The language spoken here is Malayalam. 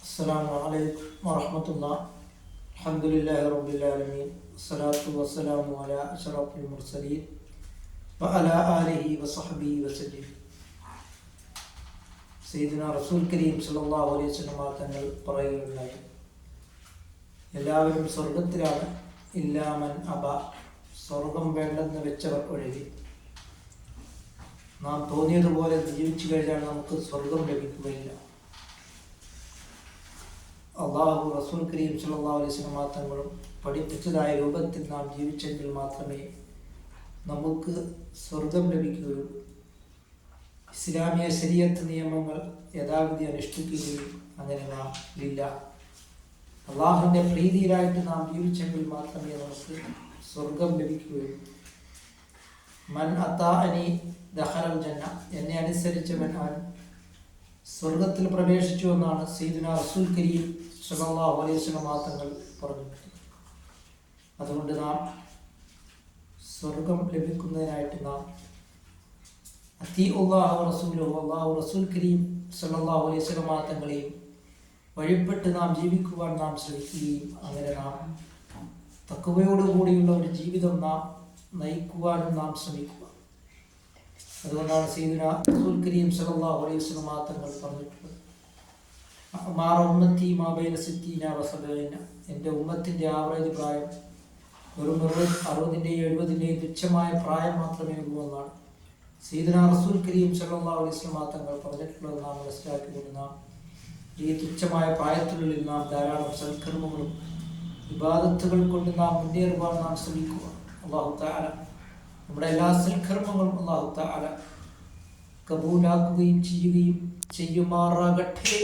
السلام عليكم ورحمة الله. الحمد لله رب العالمين والصلاة والسلام على أشرف المرسلين وعلى آله وصحبه وسلم. സയ്യിദുനാ റസൂൽ കരീം സല്ലല്ലാഹു അലൈഹി വസല്ലം തങ്ങൾ പറയുകയുണ്ടായി, എല്ലാവരും സ്വർഗത്തിലാണ്, ഇല്ലാമൻ അബ, സ്വർഗം വേണ്ടെന്ന് വെച്ചവർ ഒഴികെ. നാം തോന്നിയതുപോലെ ജീവിച്ചു കഴിഞ്ഞാൽ നമുക്ക് സ്വർഗം ലഭിക്കുകയില്ല. അള്ളാഹു റസൂൽ കരീം സല്ലല്ലാഹു അലൈഹി വസല്ലം തങ്ങളും പഠിപ്പിച്ചതായ രൂപത്തിൽ നാം ജീവിച്ചെങ്കിൽ മാത്രമേ നമുക്ക് സ്വർഗം ലഭിക്കുകയുള്ളൂ. ഇസ്ലാമിക ശരീഅത്ത് നിയമങ്ങൾ യഥാവിധി അനുഷ്ഠിക്കുകയും അങ്ങനെ നാം ഇല്ല. അള്ളാഹുവിൻ്റെ പ്രീതിയിലായിട്ട് നാം ജീവിച്ചെങ്കിൽ മാത്രമേ നമുക്ക് സ്വർഗം ലഭിക്കുകയുള്ളൂ. മൻ അതാഅനി ദഖലൽ ജന്ന, എന്നെ അനുസരിച്ചവൻ അവൻ സ്വർഗത്തിൽ പ്രവേശിച്ചു എന്നാണ് സയ്യിദുനാ റസൂൽ കരീം സല്ലല്ലാഹു അലൈഹി വസല്ലം തങ്ങൾ പറഞ്ഞിട്ടുണ്ട്. അതുകൊണ്ട് നാം സ്വർഗം ലഭിക്കുന്നതിനായിട്ട് നാം അല്ലാഹു റസൂലുഹു, അല്ലാഹു റസൂൽ കരീം സല്ലല്ലാഹു അലൈഹി വസല്ലം തങ്ങളെയും വഴിപ്പെട്ട് നാം ജീവിക്കുവാൻ നാം ശ്രമിക്കുകയും അങ്ങനെ നാം തഖ്വയോടുകൂടിയുള്ള ഒരു ജീവിതം നാം നയിക്കുവാനും നാം ശ്രമിക്കുക. അതുകൊണ്ടാണ് സയ്യിദുനാ റസൂൽ കരീം സല്ലല്ലാഹു അലൈഹി വസല്ലം തങ്ങൾ പറഞ്ഞിട്ടുള്ളത്, ഉമ്മത്തി മാ ബൈന സിത്തീന വ സബഈന, എൻ്റെ ഉമ്മത്തിൻ്റെ ആവറേജ് പ്രായം വെറും 60-ൻ്റെയും 70-ൻ്റെയും തുച്ഛമായ പ്രായം മാത്രമേ ഉള്ളൂ എന്നാണ് സയ്യിദുനാ റസൂൽ കരീം സല്ലല്ലാഹു അലൈഹി വസല്ലം തങ്ങൾ പറഞ്ഞിട്ടുള്ളത്. നാം മനസ്സിലാക്കിക്കൊണ്ട് നാം ഈ തുച്ഛമായ പ്രായത്തിനുള്ളിൽ നാം ധാരാളം സൽക്കർമ്മങ്ങളും ഇബാദത്തുകൾ കൊണ്ട് നാം മുന്നേറുവാൻ നാം ശ്രമിക്കുക. അല്ലാഹു തആല നമ്മുടെ എല്ലാ സൽക്കർമ്മങ്ങളും അല്ലാഹു തആല കബൂലാക്കുകയും ചെയ്യുമാറാകട്ടെ.